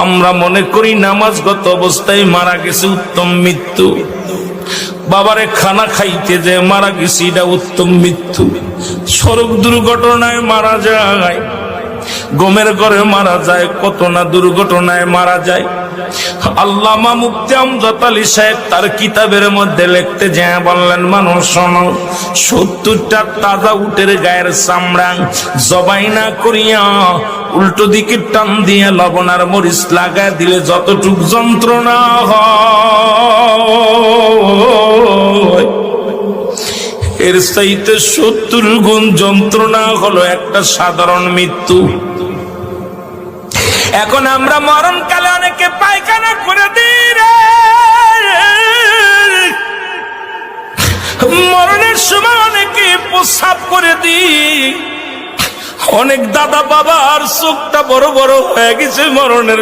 আমরা মনে করি নামাজগত অবস্থায় মারা গেছে উত্তম মৃত্যু, বাবারে খানা খাইতে যে মারা গেছে এটা উত্তম মৃত্যু। সড়ক দুর্ঘটনায় মারা যায়, গমের ঘরে মারা যায়, কত না দুর্ঘটনায় মারা যায়। আল্লামা মুফতি আমজাদ আলী সাহেব তার কিতাবের মধ্যে লিখতে যায় বললেন, মানুষ শোনো, 70টা তাজা উটের গায়ের চামড়া জবাই না করিয়া উল্টো দিকে টান দিয়ে লবণ আর মরিচ লাগায় দিলে যতটুক যন্ত্রণা হয়, এর চাইতে 70 গুণ যন্ত্রণা হলো একটা সাধারণ মৃত্যু। এখন আমরা মরণকালে অনেকে পায়খানা করে দিই রে, মরণের সময় অনেকে প্রস্রাব করে দিই। অনেক দাদা বাবার চোখটা বড় বড় হয়ে গেছে মরণের